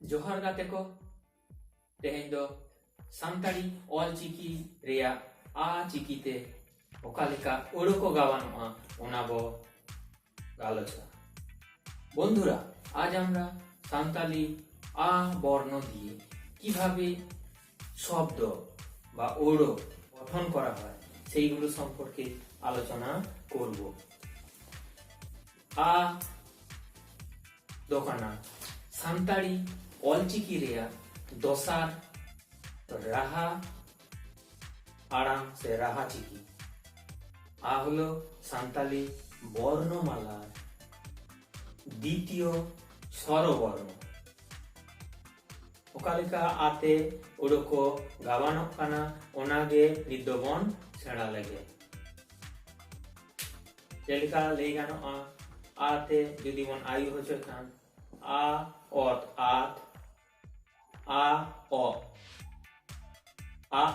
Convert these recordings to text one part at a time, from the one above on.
ᱡᱚᱦᱟᱨ ᱜᱟᱛᱮ ᱠᱚ, ᱛᱮᱦᱮᱧ ᱫᱚ ᱥᱟᱱᱛᱟᱲᱤ ᱚᱞᱪᱤᱠᱤ ᱨᱮᱭᱟᱜ ᱟ ᱪᱤᱠᱤᱛᱮ ᱚᱠᱟ ᱞᱮᱠᱟ ᱳᱲᱳ ᱠᱚ গাওয়ানোᱼᱟ ওনা বো গালোচনা। বন্ধুরা, আজ আমরা সান্তালি আ বর্ণ দিয়ে কিভাবে শব্দ বা ওড়ো গঠন করা হয় সেইগুলো সম্পর্কে আলোচনা করব। আ দোকানা সান্তাড়ি অলচিকি রেয়ার দশার রাহা আড়াং সে রাহা চিকি। আ হলো সান্তালি বর্ণমালার দ্বিতীয় স্বরবর্ণ। ওকালিকা আতে ওড়োকো গাওয়ানো কানা ওনাগে নিদ্যবন সেড়া লেগে। যেলেকা লেই গানোᱼᱟ আতে যদি বন আয়ু হচ্ছে খান আ অত আত আ অ আ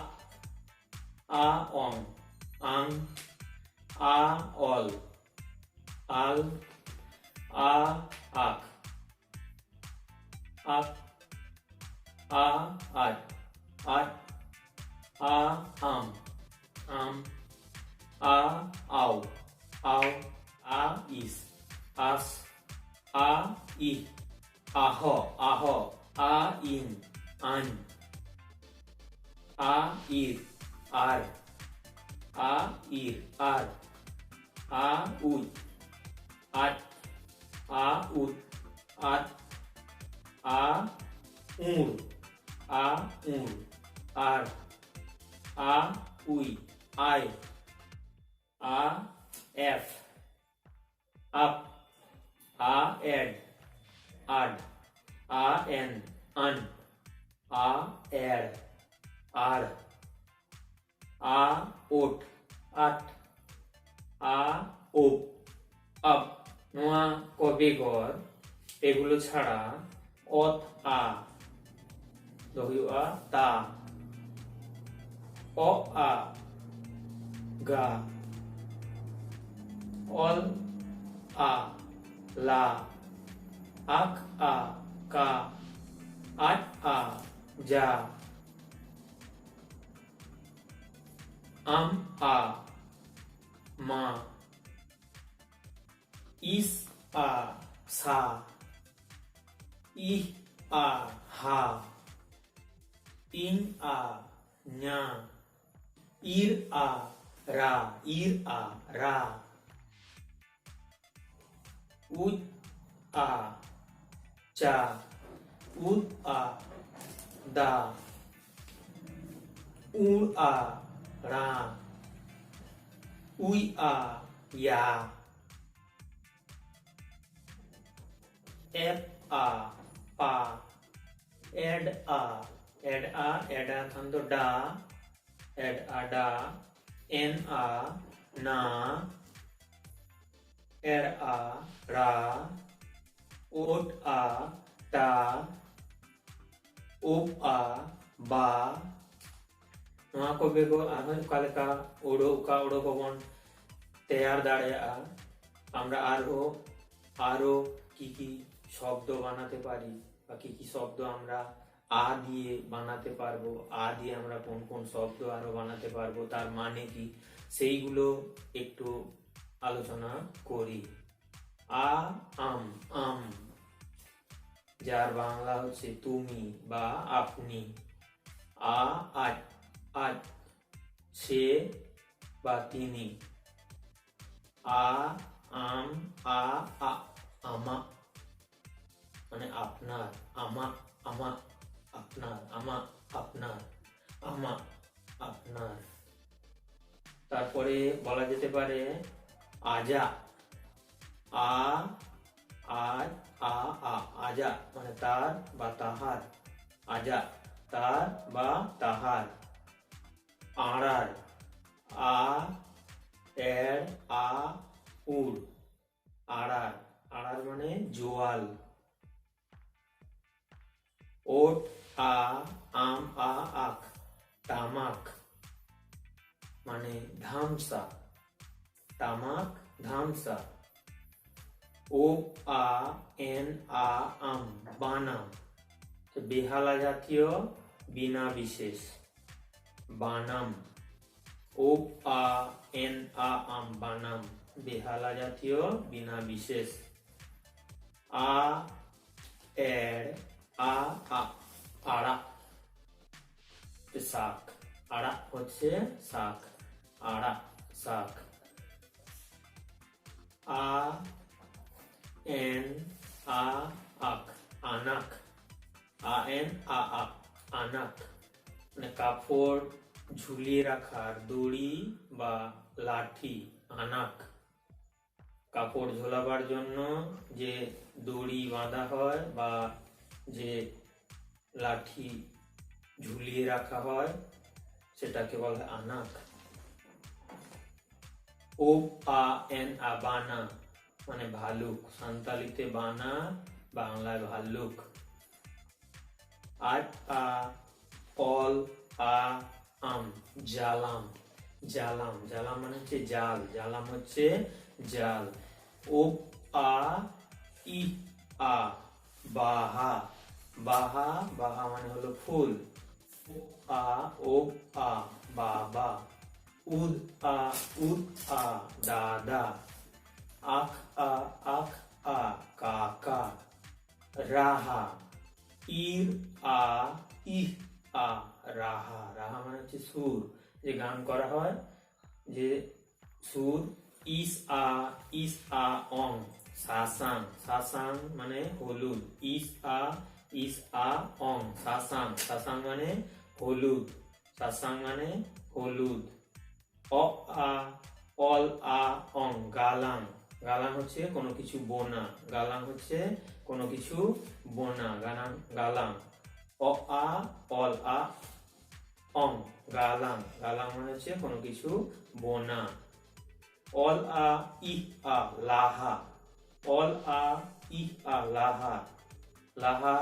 আ অং আং আ অল আল আ আক আক আ আট আট আ আম আম আ আও আও আ ইস আস আ ই আহ আহ আ ইন আন আ ইর আর আ ইর আর আ উদ আট আ উদ আট আ উড় আ উড় আর আ উই আই আ এফ আপ আ এড আড আ এন আন আ এড আর আ ওট আট আ ওপ আপ। নোয়া কো বেগর এগুলো ছাড়া অত আ ᱫᱚ ᱦᱩᱭᱩᱜᱼᱟ তা অ আ গা অল আ লা আক আ কা আট আ যা আম আ মা ইস আ সা ইহ আ হা ইন আ ঞা ইর আ রা উদ আ চা উদ আ দা উড় আ রা উই আ ইয়া এফ আ পা এড আ এডা খান তো ডা এড আ ডা এন আ না এর আ রা ওট আ টা ওপ আ বা। নোয়া কো বেগর আরহᱚᱸ ওকালেকা ওড়ো ওকা ওড়ো কবন তেয়ার দাড়েয়াᱼᱟ। আমরা আরো কি কি শব্দ বানাতে পারি বা কি কি শব্দ আমরা আ দিয়ে বানাতে পারবো, আ দিয়ে আমরা কোন কোন শব্দ আরো বানাতে পারবো, তার মানে কি সেইগুলো একটু আলোচনা করি। আ আম আম, যার বাংলা হচ্ছে তুমি বা আপনি। আ আজ আজ, সে বা তিনি। আ আম আ আ আমা মানে আপনার, আমা আমা আপনার, আমা আপনার, আমা আপনার। তারপরে বলা যেতে পারে আজা আ আজ আ আ আজা মানে তার বা তাহার। আজা তার বা তাহার। আড়ার আ এর আ উড় আড়ার আড়ার মানে জোয়াল। ওট আ আম আ আক তামাক মানে ধামসা। তামাক ধামসা। ও আ এন আ আম বানাম। বেহালা জাতীয় বিনা বিশেষ বানাম ও আ এন আ আম বানাম বেহালা জাতীয় বিনা বিশেষ আ এর আ আ আড়া শাক আড়া হচ্ছে শাক আড়া শাক আ এন আ আক আনাক আ এন আ আক আনাক মানে কাপড় ঝুলিয়ে রাখার দড়ি বা লাঠি আনাক কাপড় ঝোলাবার জন্য যে দড়ি বাঁধা হয় বা যে লাঠি ঝুলিয়ে রাখা হয় সেটাকে বলা হয় আনাক ও আ এন আ বানা মানে ভালুক সান্তালিতে বানা বাংলায় ভাল্লুক আট আ অল আ আম জালাম জালাম জালাম মানে হচ্ছে জাল জালাম হচ্ছে জাল ও আ ই আ বাহা বাহা বাহা মানে হলো ফুল আ ও আ বাবা উদ আ দাদা আখ আ কাকা রাহা ইর আ ইহ আ রাহা রাহা মানে হচ্ছে সুর যে গান করা হয় যে সুর ইস আ অং সাসাং সাসাং মানে হলুদ ইস আ অং সাসাং সাসাং মানে হলুদ সাসাং মানে হলুদ অ আ অল আ অং গালাং গালাং হচ্ছে কোনো কিছু বোনা গালাং হচ্ছে কোনো কিছু বোনা গালাং গালাং অ আ অল আ অং গালাং গালাং মানে হচ্ছে কোনো কিছু বোনা অল আ ইহ আ লাহা অল আ ইহ আ লাহা লাহা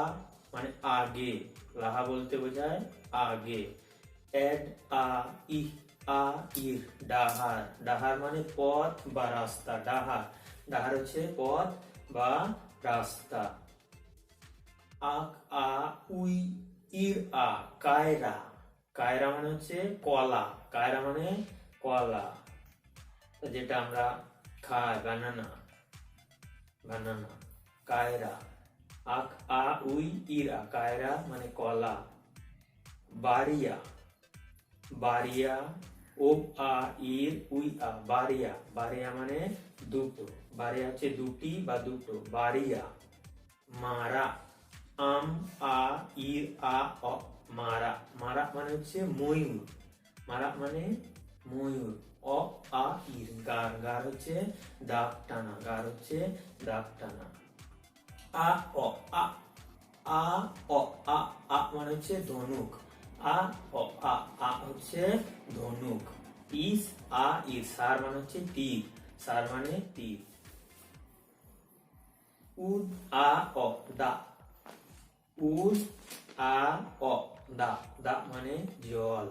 মানে আগে লাহা বলতে বোঝায় আগে এড আ ইহ আ ইর ডাহার ডাহার মানে পথ বা রাস্তা ডাহার ডাহার হচ্ছে পথ বা রাস্তা আক আ উই ইর আ কায়রা কায়রা মানে হচ্ছে কলা কায়রা মানে কলা যেটা আমরা খাই বানানা বানানা কায়রা আক আ উই ইর আ কায়রা মানে কলা বাড়িয়া বাড়িয়া ও আ ইর উই আ বাড়িয়া বাড়িয়া মানে দুটো বাড়িয়া হচ্ছে দুটি বা দুটো বাড়িয়া মারা আম আ ইর আ অ মারা মারা মানে হচ্ছে ময়ূর মারা মানে ময়ূর অ আ ইর গার গার হচ্ছে দাগ টানা গার হচ্ছে দাগ টানা আ অ আ আ অ আ আ মানে হচ্ছে ধনুক আ অ আ আ হচ্ছে ধনুক ইস আ ইর সার মানে হচ্ছে তীর সার মানে তীর উদ আ অ দা উদ আ অ দা দা মানে জল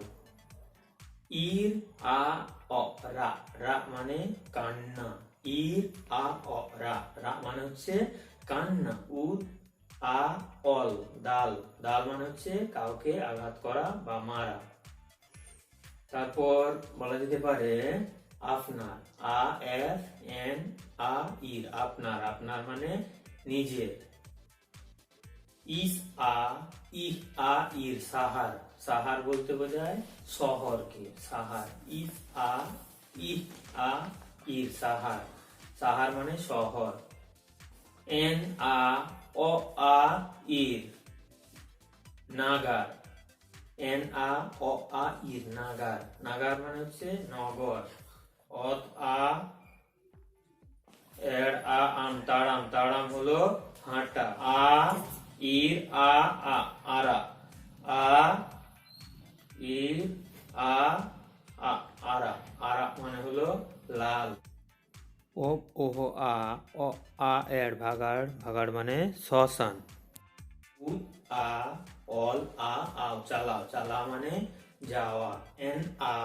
ইর আ অ রা রা মানে কান্না ইর আ অ রা রা মানে হচ্ছে কান্না উদ আ অল দাল দাল মানে হচ্ছে কাউকে আঘাত করা বা মারা তারপর বলা যেতে পারে আপনার আ এফ এন আ ইর আপনার আপনার মানে নিজের ইস আ ইহ আ ইর সাহার সাহার বলতে বোঝায় শহরকে সাহার ইস আ ইহ আ ইর সাহার সাহার মানে শহর এন আ অ আ ইর নাগার এন আ অ আ ইর নাগার নাগার মানে হচ্ছে নগর অত আ এর আ আম তাড়াম তাড়াম হলো হাঁটা আ ইর আ আ আরা আ ইর আ আ আরা আরা মানে হলো লাল ও ওহ আ অ আ এর ভাগাড় ভাগাড় মানে শ্মশান উ আ অল আ আও চালাও চালাও মানে যাওয়া N a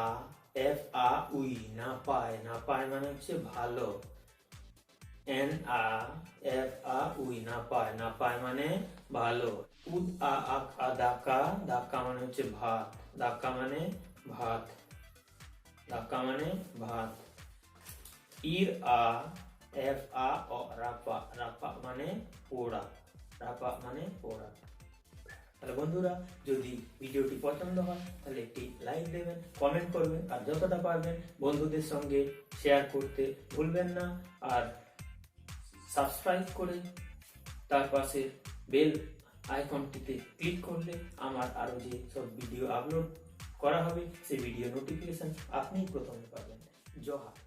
F a we না পায় না পায় মানে হচ্ছে ভালো N a F a we না পায় মানে ভালো উদ আ আক আ দাকা, দাকা মানে হচ্ছে ভাত, দাকা মানে ভাত, দাকা মানে ভাত। ইর আ এফ আ অ রাপা, রাপা মানে পোড়া, রাপা মানে পোড়া। তাহলে বন্ধুরা, যদি ভিডিওটি পছন্দ হয় তাহলে একটি লাইক দেবেন, কমেন্ট করবেন, আর যতটা পারবেন বন্ধুদের সঙ্গে শেয়ার করতে ভুলবেন না। আর সাবস্ক্রাইব করে তার পাশে বেল আইকনটিতে ক্লিক করলে আমার আরো যে সব ভিডিও আপলোড করা হবে সেই ভিডিও নোটিফিকেশন আপনিই প্রথমে পাবেন। জয়।